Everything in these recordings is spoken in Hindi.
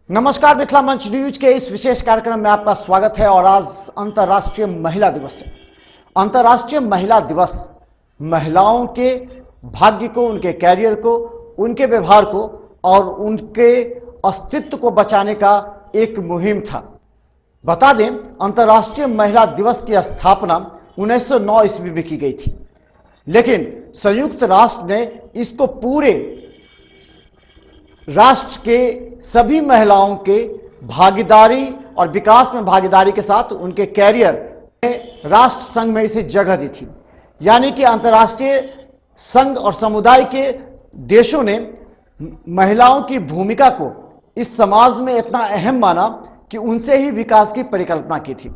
नमस्कार, मिथिला मंच न्यूज के इस विशेष कार्यक्रम में आपका स्वागत है। और आज अंतर्राष्ट्रीय महिला दिवस है। अंतर्राष्ट्रीय महिला दिवस महिलाओं के भाग्य को, उनके कैरियर को, उनके व्यवहार को और उनके अस्तित्व को बचाने का एक मुहिम था। बता दें, अंतर्राष्ट्रीय महिला दिवस की स्थापना 1909 ईस्वी में की गई थी, लेकिन संयुक्त राष्ट्र ने इसको पूरे राष्ट्र के सभी महिलाओं के भागीदारी और विकास में भागीदारी के साथ उनके कैरियर में राष्ट्र संघ में इसे जगह दी थी। यानी कि अंतर्राष्ट्रीय संघ और समुदाय के देशों ने महिलाओं की भूमिका को इस समाज में इतना अहम माना कि उनसे ही विकास की परिकल्पना की थी।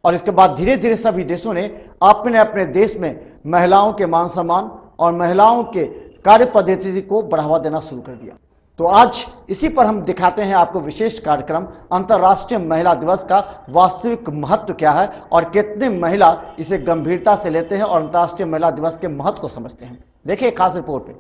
और इसके बाद धीरे धीरे सभी देशों ने अपने अपने देश में महिलाओं के मान सम्मान और महिलाओं के कार्य पद्धति को बढ़ावा देना शुरू कर दिया। तो आज इसी पर हम दिखाते हैं आपको विशेष कार्यक्रम अंतर्राष्ट्रीय महिला दिवस का वास्तविक महत्व क्या है और कितने महिला इसे गंभीरता से लेते हैं और अंतर्राष्ट्रीय महिला दिवस के महत्व को समझते हैं। देखिए खास रिपोर्ट में।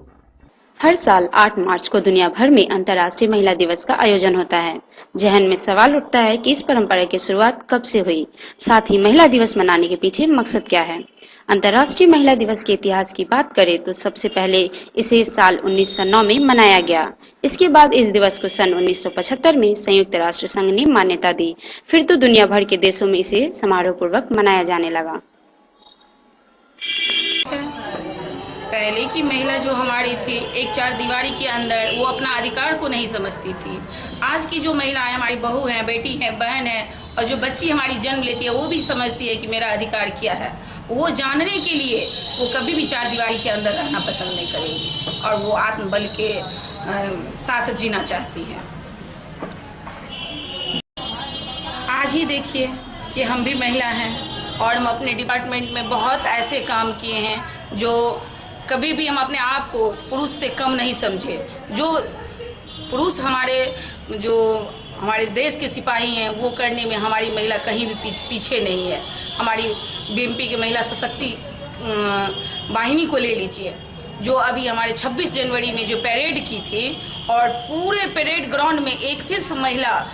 हर साल 8 मार्च को दुनिया भर में अंतर्राष्ट्रीय महिला दिवस का आयोजन होता है। जहन में सवाल उठता है कि इस परंपरा की शुरुआत कब से हुई, साथ ही महिला दिवस मनाने के पीछे मकसद क्या है। अंतर्राष्ट्रीय महिला दिवस के इतिहास की बात करें तो सबसे पहले इसे साल 1909 में मनाया गया। इसके बाद इस दिवस को सन 1975 में संयुक्त राष्ट्र संघ ने मान्यता दी। फिर तो दुनिया भर के देशों में इसे समारोहपूर्वक मनाया जाने लगा। पहले की महिला जो हमारी थी, एक चार दीवारी के अंदर वो अपना अधिकार को नहीं समझती थी। आज की जो महिलाएं हमारी बहू हैं, बेटी हैं, बहन है और जो बच्ची हमारी जन्म लेती है वो भी समझती है कि मेरा अधिकार क्या है। वो जानने के लिए वो कभी भी चार दीवारी के अंदर रहना पसंद नहीं करेगी और वो आत्मबल के साथ जीना चाहती है। आज ही देखिए कि हम भी महिला हैं और हम अपने डिपार्टमेंट में बहुत ऐसे काम किए हैं जो कभी भी हम अपने आप को पुरुष से कम नहीं समझे। जो पुरुष हमारे देश के सिपाही हैं वो करने में हमारी महिला कहीं भी पीछे नहीं है। हमारी बीएमपी के महिला सशक्ति वाहिनी को ले लीजिए, जो अभी हमारे 26 जनवरी में जो परेड की थी और पूरे परेड ग्राउंड में एक सिर्फ महिला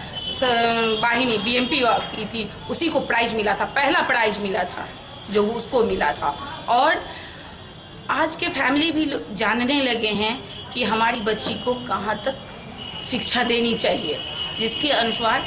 वाहिनी बीएमपी की थी, उसी को प्राइज मिला था, पहला प्राइज मिला था जो उसको मिला था। और आज के फैमिली भी जानने लगे हैं कि हमारी बच्ची को कहाँ तक शिक्षा देनी चाहिए, जिसके अनुसार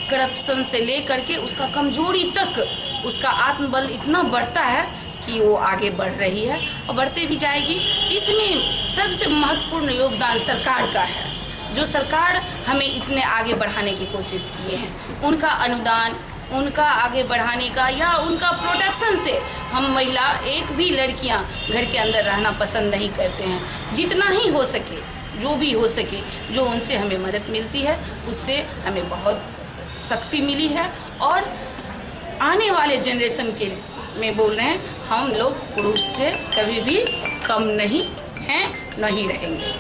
करप्शन से लेकर के उसका कमजोरी तक उसका आत्मबल इतना बढ़ता है कि वो आगे बढ़ रही है और बढ़ते भी जाएगी। इसमें सबसे महत्वपूर्ण योगदान सरकार का है। जो सरकार हमें इतने आगे बढ़ाने की कोशिश किए हैं, उनका अनुदान, उनका आगे बढ़ाने का या उनका प्रोटेक्शन से हम महिला एक भी लड़कियां घर के अंदर रहना पसंद नहीं करते हैं। जितना ही हो सके, जो भी हो सके, जो उनसे हमें मदद मिलती है उससे हमें बहुत शक्ति मिली है। और आने वाले जनरेशन के में बोल रहे हैं, हम लोग पुरुष से कभी भी कम नहीं हैं, नहीं रहेंगे।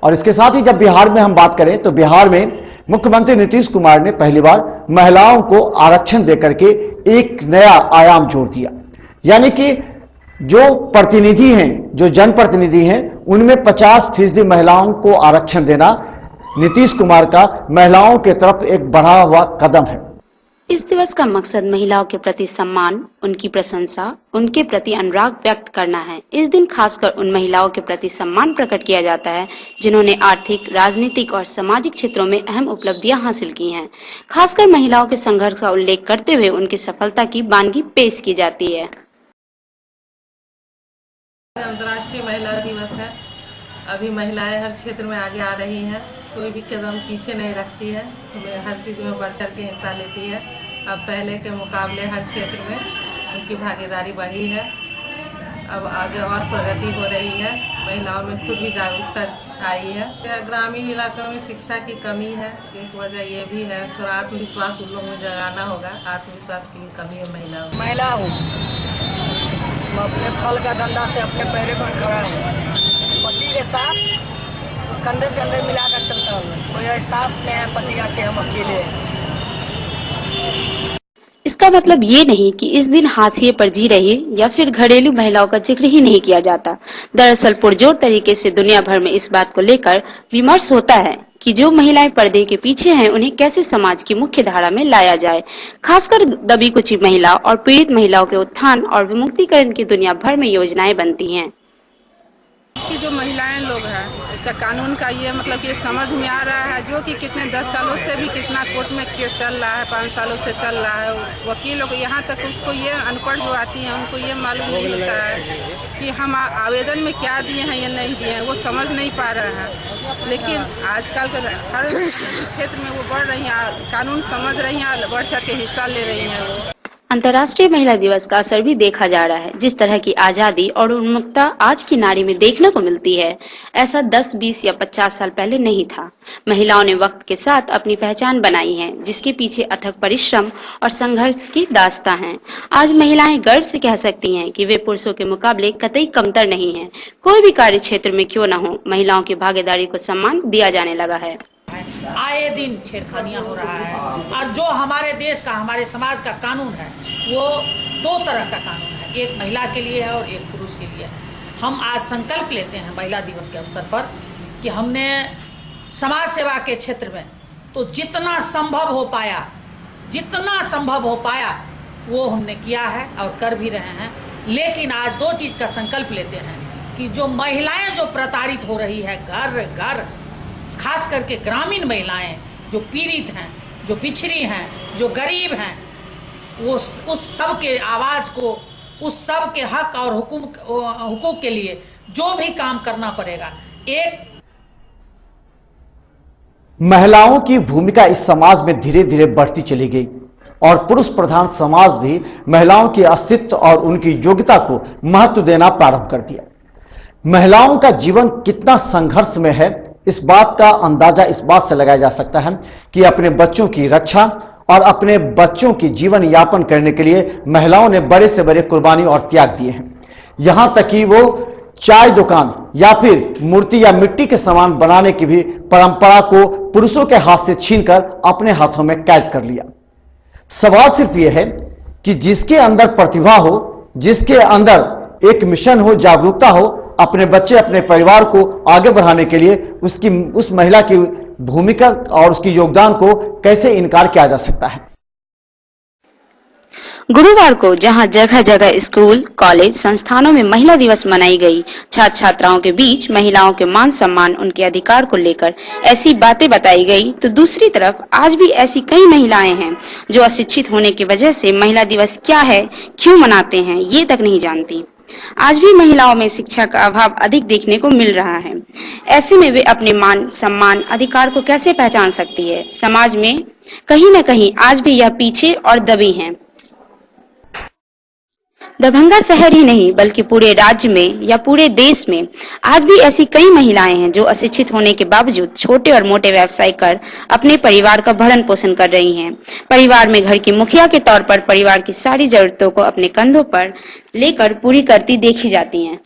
और इसके साथ ही जब बिहार में हम बात करें तो बिहार में मुख्यमंत्री नीतीश कुमार ने पहली बार महिलाओं को आरक्षण देकर के एक नया आयाम जोड़ दिया। यानी कि जो प्रतिनिधि हैं, जो जनप्रतिनिधि हैं, उनमें 50% महिलाओं को आरक्षण देना नीतीश कुमार का महिलाओं के तरफ एक बढ़ा हुआ कदम है। इस दिवस का मकसद महिलाओं के प्रति सम्मान, उनकी प्रशंसा, उनके प्रति अनुराग व्यक्त करना है। इस दिन खासकर उन महिलाओं के प्रति सम्मान प्रकट किया जाता है जिन्होंने आर्थिक, राजनीतिक और सामाजिक क्षेत्रों में अहम उपलब्धियां हासिल की हैं। खासकर महिलाओं के संघर्ष का उल्लेख करते हुए उनकी सफलता की बानगी पेश की जाती है। अंतर्राष्ट्रीय महिला दिवस है। अभी महिलाएं हर क्षेत्र में आगे आ रही हैं, कोई भी कदम पीछे नहीं रखती है, हर चीज़ में बढ़ चढ़ के हिस्सा लेती है। अब पहले के मुकाबले हर क्षेत्र में उनकी भागीदारी बढ़ी है। अब आगे और प्रगति हो रही है, महिलाओं में खुद भी जागरूकता आई है। ग्रामीण इलाकों में शिक्षा की कमी है, एक वजह ये भी है। थोड़ा आत्मविश्वास उन लोगों में जगाना होगा, आत्मविश्वास की कमी है महिला हूँ, मैं अपने फल का धंधा से अपने पैरों पर खड़ा हूँ। पति के साथ कंधे से अंदर मिलाकर चलता हूँ। कोई एहसास नहीं है पति का कि हम अकेले हैं। इसका मतलब ये नहीं कि इस दिन हाशिए पर जी रही या फिर घरेलू महिलाओं का जिक्र ही नहीं किया जाता। दरअसल पुरजोर तरीके से दुनिया भर में इस बात को लेकर विमर्श होता है कि जो महिलाएं पर्दे के पीछे हैं उन्हें कैसे समाज की मुख्य धारा में लाया जाए। खासकर दबी कुची महिला और पीड़ित महिलाओं के उत्थान और विमुक्तिकरण की दुनिया भर में योजनाएं बनती हैं। की जो महिलाएं लोग हैं उसका कानून का ये मतलब कि समझ में आ रहा है, जो कि कितने 10 सालों से भी कितना कोर्ट में केस चल रहा है, 5 सालों से चल रहा है। वकील लोग यहाँ तक उसको ये अनपढ़ जो आती हैं उनको ये मालूम नहीं होता है कि हम आवेदन में क्या दिए हैं या नहीं दिए हैं, वो समझ नहीं पा रहे हैं। लेकिन आजकल के हर क्षेत्र में वो बढ़ रही हैं, कानून समझ रही हैं, बढ़ चढ़ के हिस्सा ले रही हैं। वो अंतर्राष्ट्रीय महिला दिवस का असर भी देखा जा रहा है। जिस तरह की आजादी और उन्मुक्तता आज की नारी में देखने को मिलती है, ऐसा 10, 20 या 50 साल पहले नहीं था। महिलाओं ने वक्त के साथ अपनी पहचान बनाई है, जिसके पीछे अथक परिश्रम और संघर्ष की दास्तां है। आज महिलाएं गर्व से कह सकती हैं कि वे पुरुषों के मुकाबले कतई कमतर नहीं हैं। कोई भी कार्य क्षेत्र में क्यों न हो, महिलाओं की भागीदारी को सम्मान दिया जाने लगा है। आए दिन छेड़खानियां हो रहा है और जो हमारे देश का, हमारे समाज का कानून है वो 2 तरह का कानून है, एक महिला के लिए है और एक पुरुष के लिए। हम आज संकल्प लेते हैं महिला दिवस के अवसर पर कि हमने समाज सेवा के क्षेत्र में तो जितना संभव हो पाया वो हमने किया है और कर भी रहे हैं। लेकिन आज 2 चीज़ का संकल्प लेते हैं कि जो महिलाएं जो प्रताड़ित हो रही है घर घर, खास करके ग्रामीण महिलाएं जो पीड़ित हैं, जो पिछड़ी हैं, जो गरीब हैं, वो उस सब के आवाज़ को, उस सब के हक और हुकूक के लिए जो भी काम करना पड़ेगा। एक महिलाओं की भूमिका इस समाज में धीरे धीरे बढ़ती चली गई और पुरुष प्रधान समाज भी महिलाओं के अस्तित्व और उनकी योग्यता को महत्व देना प्रारंभ कर दिया। महिलाओं का जीवन कितना संघर्ष में है, इस बात का अंदाजा इस बात से लगाया जा सकता है कि अपने बच्चों की रक्षा और अपने बच्चों की जीवन यापन करने के लिए महिलाओं ने बड़े से बड़े कुर्बानी और त्याग दिए हैं। यहां तक कि वो चाय दुकान या फिर मूर्ति या मिट्टी के सामान बनाने की भी परंपरा को पुरुषों के हाथ से छीनकर अपने हाथों में कैद कर लिया। सवाल सिर्फ यह है कि जिसके अंदर प्रतिभा हो, जिसके अंदर एक मिशन हो, जागरूकता हो, अपने बच्चे, अपने परिवार को आगे बढ़ाने के लिए उस महिला की भूमिका और उसकी योगदान को कैसे इनकार किया जा सकता है। गुरुवार को जहां जगह जगह स्कूल, कॉलेज, संस्थानों में महिला दिवस मनाई गई, छात्र छात्राओं के बीच महिलाओं के मान सम्मान, उनके अधिकार को लेकर ऐसी बातें बताई गई, तो दूसरी तरफ आज भी ऐसी कई महिलाएं हैं जो अशिक्षित होने की वजह से महिला दिवस क्या है, क्यों मनाते हैं, ये तक नहीं जानती। आज भी महिलाओं में शिक्षा का अभाव अधिक देखने को मिल रहा है। ऐसे में वे अपने मान सम्मान, अधिकार को कैसे पहचान सकती है। समाज में कहीं न कहीं आज भी यह पीछे और दबी हैं। दरभंगा शहर ही नहीं बल्कि पूरे राज्य में या पूरे देश में आज भी ऐसी कई महिलाएं हैं जो अशिक्षित होने के बावजूद छोटे और मोटे व्यवसाय कर अपने परिवार का भरण पोषण कर रही हैं। परिवार में घर की मुखिया के तौर पर परिवार की सारी जरूरतों को अपने कंधों पर लेकर पूरी करती देखी जाती हैं।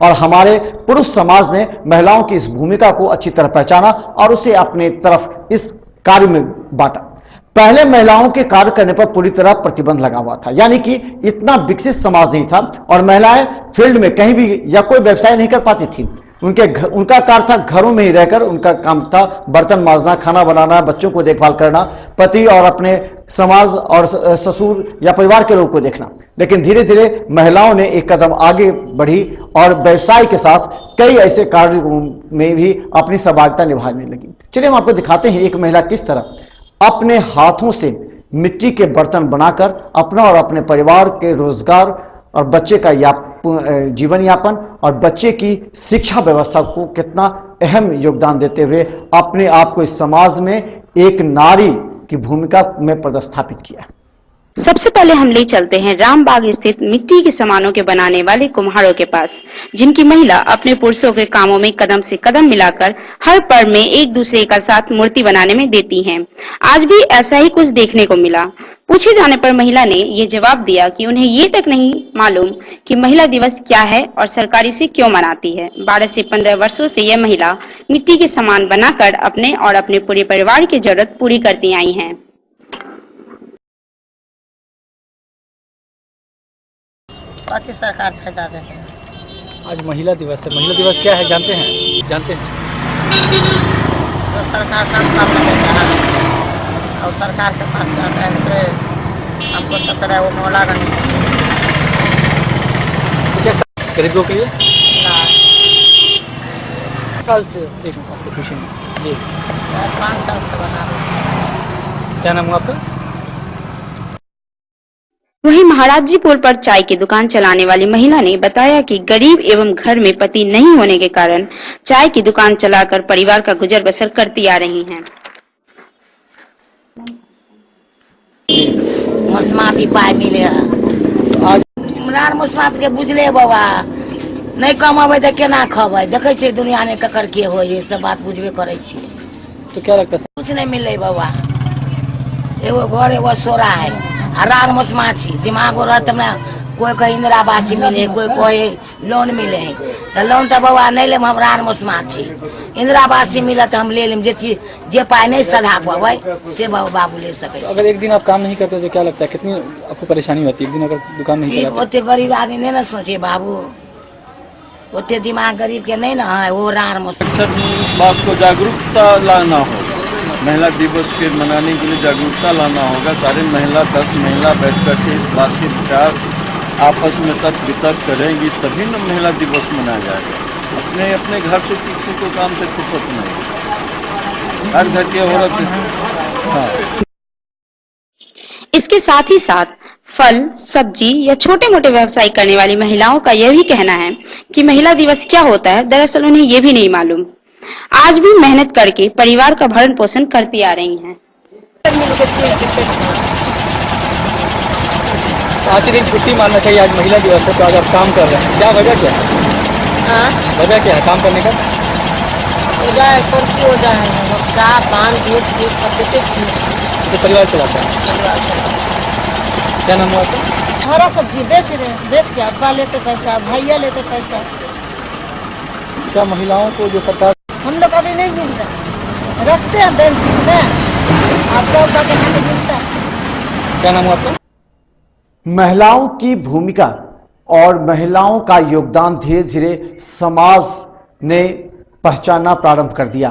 और हमारे पुरुष समाज ने महिलाओं की इस भूमिका को अच्छी तरह पहचाना और उसे अपने तरफ इस कार्य में बांटा। पहले महिलाओं के कार्य करने पर पूरी तरह प्रतिबंध लगा हुआ था, यानी कि इतना विकसित समाज नहीं था और महिलाएं फील्ड में कहीं भी या कोई व्यवसाय नहीं कर पाती थी। उनका कार्य था घरों में ही रहकर, उनका काम था बर्तन मांजना, खाना बनाना, बच्चों को देखभाल करना, पति और अपने समाज और ससुर या परिवार के लोगों को देखना। लेकिन धीरे धीरे महिलाओं ने एक कदम आगे बढ़ी और व्यवसाय के साथ कई ऐसे कार्यों में भी अपनी सहभागिता निभाने लगी। चलिए हम आपको दिखाते हैं एक महिला किस तरह अपने हाथों से मिट्टी के बर्तन बनाकर अपना और अपने परिवार के रोजगार और बच्चे का जीवन यापन और बच्चे की शिक्षा व्यवस्था को कितना अहम योगदान देते हुए अपने आप को इस समाज में एक नारी की भूमिका में पदस्थापित किया। सबसे पहले हम ले चलते हैं रामबाग स्थित मिट्टी के सामानों के बनाने वाले कुम्हारों के पास, जिनकी महिला अपने पुरुषों के कामों में कदम से कदम मिलाकर हर पर्व में एक दूसरे का साथ मूर्ति बनाने में देती हैं। आज भी ऐसा ही कुछ देखने को मिला। पूछे जाने पर महिला ने ये जवाब दिया कि उन्हें ये तक नहीं मालूम कि महिला दिवस क्या है और सरकार इसे क्यों मनाती है। 12 से 15 वर्षों से यह महिला मिट्टी के सामान बनाकर अपने और अपने पूरे परिवार की जरूरत पूरी करती आई हैं। कथी सरकार फायदा देते हैं। आज महिला दिवस है, महिला दिवस क्या है जानते हैं? जानते हैं जो सरकार काम करना देता है और सरकार के पास जाता है, इससे हमको सकता है वो मौला नहीं। तो क्या गरीबों के लिए साल से एक आपको खुशी जी 4-5 साल से बना रहे। क्या नाम हुआ आपका? वहीं महाराजी पुल पर चाय की दुकान चलाने वाली महिला ने बताया कि गरीब एवं घर में पति नहीं होने के कारण चाय की दुकान चलाकर परिवार का गुजर बसर करती आ रही हैं। मसमाती पाई मिले आज मसमात के बुझले बाबा नहीं कमाबे तो केना खबै, देखे छे दुनिया में ककर के हो, ये सब बात बुझबे करे छी। तो क्या लगता है? कुछ नहीं मिले बाबा, एगो घर एगो सोरा है, हरार मसमा छी, दिमाग रहत ना, कोई कहे इंदिरा आवासी मिले, कोई कहे लोन मिले है, तो लोन तो बाबा नहीं लेम, हम रार मसमा छी। इंदिरा आवासी मिले तो हम ले लेम, जे पाई नहीं सधा पावे से बाबू ले सके। अगर एक दिन आप काम नहीं करते तो क्या लगता है कितनी आपको परेशानी होती है? एक दिन अगर दुकान नहीं चलाते? ओते गरीब आदमी नहीं ना सोचे बाबू, ओते दिमाग गरीब के नहीं ना है, वो रार मसमा। इस बात को जागरूकता लाना हो, महिला दिवस के मनाने के लिए जागरूकता लाना होगा। सारे 10 महिला बैठकर के इस बात के विचार आपस में तर्क वितर्क करेंगी तभी न महिला दिवस मनाया जाएगा। अपने अपने घर से किसी को काम से फुर्सत नहीं, हर घर की औरत। हाँ। इसके साथ ही साथ फल, सब्जी या छोटे मोटे व्यवसाय करने वाली महिलाओं का यह भी कहना है कि महिला दिवस क्या होता है, दरअसल उन्हें ये भी नहीं मालूम। आज भी मेहनत करके परिवार का भरण पोषण करती आ रही हैं। आज के दिन छुट्टी मानना चाहिए, आज महिला दिवस है तो आज आप काम कर रहे हैं, क्या वजह क्या है? वजह क्या है काम करने का? तो परिवार चलाता है। क्या नाम हुआ आपका? हरा सब्जी बेच रहे हैं, बेच के अब्बा लेते पैसा, भैया लेते पैसा। क्या महिलाओं को जो सरकार हम लोग अभी नहीं मिल रहा, रखते हैं बैंक में, आपको के नहीं मिलता। क्या नाम हुआ आपका? महिलाओं की भूमिका और महिलाओं का योगदान धीरे धीरे समाज ने पहचानना प्रारंभ कर दिया।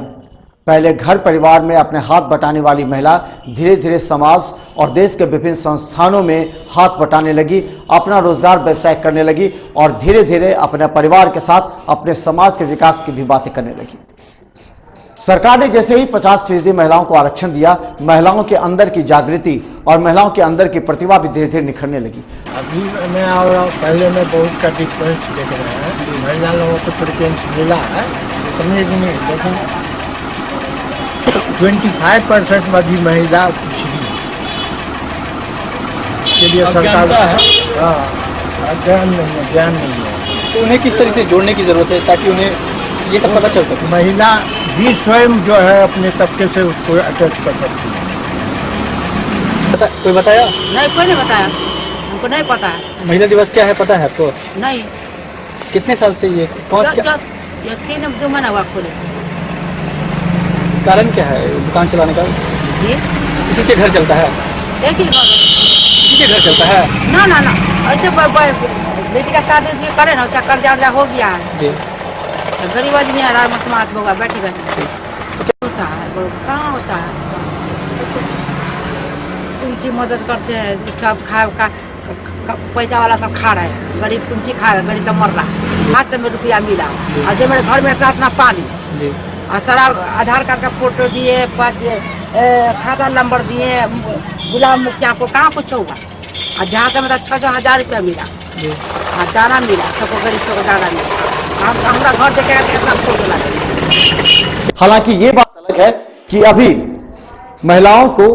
पहले घर परिवार में अपने हाथ बटाने वाली महिला धीरे धीरे समाज और देश के विभिन्न संस्थानों में हाथ बटाने लगी, अपना रोजगार व्यवसाय करने लगी और धीरे धीरे अपने परिवार के साथ अपने समाज के विकास की भी बातें करने लगी। सरकार ने जैसे ही 50% महिलाओं को आरक्षण दिया, महिलाओं के अंदर की जागृति और महिलाओं के अंदर की प्रतिभा भी धीरे धीरे निखरने लगी। अभी में और पहले में बहुत का डिफरेंस देख रहे हैं। महिला लोगों को प्रेफरेंस मिला है, समझे कि नहीं, लेकिन 25% में भी महिला पिछड़ी के लिए सरकार ज्ञान नहीं है। तो उन्हें किस तरह से जोड़ने की जरूरत है ताकि उन्हें ये सब पता चल सके? महिला भी स्वयं जो है अपने तबके से उसको अटैच कर सकती है। कोई बताया? नहीं, कोई नहीं बताया, हमको नहीं पता है। महिला दिवस क्या है पता है आपको? नहीं। कितने साल से ये कौन? 2 महीना हुआ खोले। कारण क्या है दुकान चलाने का? इसी से घर चलता है? एक ही इसी से घर चलता है? ना ना ना, ऐसे बेटी का शादी करे ना, उसका कर्जा हो गया है, गरीब आदमी आराम मत होगा, बैठे होता है, कहाँ होता है। कुंची मदद करते हैं, सब खा का पैसा वाला सब खा रहे हैं, गरीब कुंची खाएगा, गरीब तो मर रहा है। हाथ में रुपया मिला और जो मेरे घर में इतना पानी और सारा आधार कार्ड का फोटो दिए, खाता नंबर दिए, गुलाम मुखिया को कहाँ कुछ होगा। और जहाँ से मेरा 6,000 रुपया मिला, दाना मिला, सबको गरीब सबको दाना मिला। हमारा घर देखेगा तो कितना फोटो लगा। हालांकि ये बात अलग है कि अभी महिलाओं को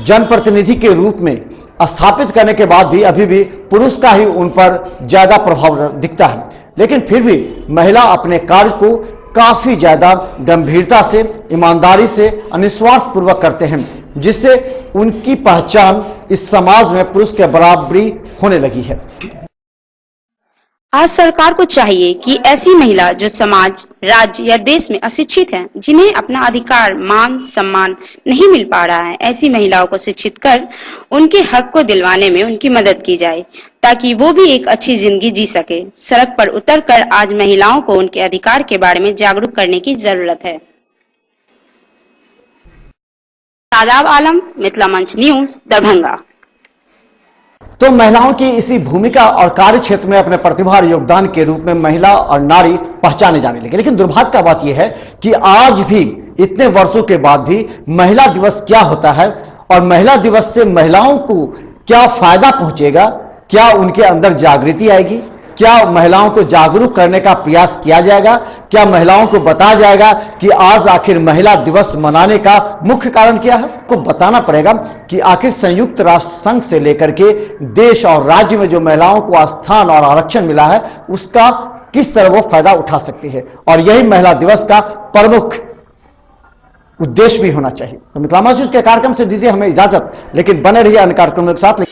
जनप्रतिनिधि के रूप में स्थापित करने के बाद भी अभी भी पुरुष का ही उन पर ज्यादा प्रभाव दिखता है, लेकिन फिर भी महिला अपने कार्य को काफी ज्यादा गंभीरता से, ईमानदारी से, निस्वार्थ पूर्वक करते हैं, जिससे उनकी पहचान इस समाज में पुरुष के बराबरी होने लगी है। आज सरकार को चाहिए कि ऐसी महिला जो समाज, राज्य या देश में अशिक्षित हैं, जिन्हें अपना अधिकार, मान, सम्मान नहीं मिल पा रहा है, ऐसी महिलाओं को शिक्षित कर उनके हक को दिलवाने में उनकी मदद की जाए, ताकि वो भी एक अच्छी जिंदगी जी सके। सड़क पर उतरकर आज महिलाओं को उनके अधिकार के बारे में जागरूक करने की जरूरत है। शादाब आलम, मिथिला मंच न्यूज, दरभंगा। तो महिलाओं की इसी भूमिका और कार्य क्षेत्र में अपने प्रतिभा और योगदान के रूप में महिला और नारी पहचाने जाने लगे। लेकिन दुर्भाग्य का बात यह है कि आज भी इतने वर्षों के बाद भी महिला दिवस क्या होता है और महिला दिवस से महिलाओं को क्या फायदा पहुंचेगा, क्या उनके अंदर जागृति आएगी, क्या महिलाओं को जागरूक करने का प्रयास किया जाएगा, क्या महिलाओं को बताया जाएगा कि आज आखिर महिला दिवस मनाने का मुख्य कारण क्या है। को बताना पड़ेगा कि आखिर संयुक्त राष्ट्र संघ से लेकर के देश और राज्य में जो महिलाओं को स्थान और आरक्षण मिला है उसका किस तरह वो फायदा उठा सकती है, और यही महिला दिवस का प्रमुख उद्देश्य भी होना चाहिए। तो मिथिला मंच के कार्यक्रम से दीजिए हमें इजाजत, लेकिन बने रहिए अन्य कार्यक्रमों के साथ।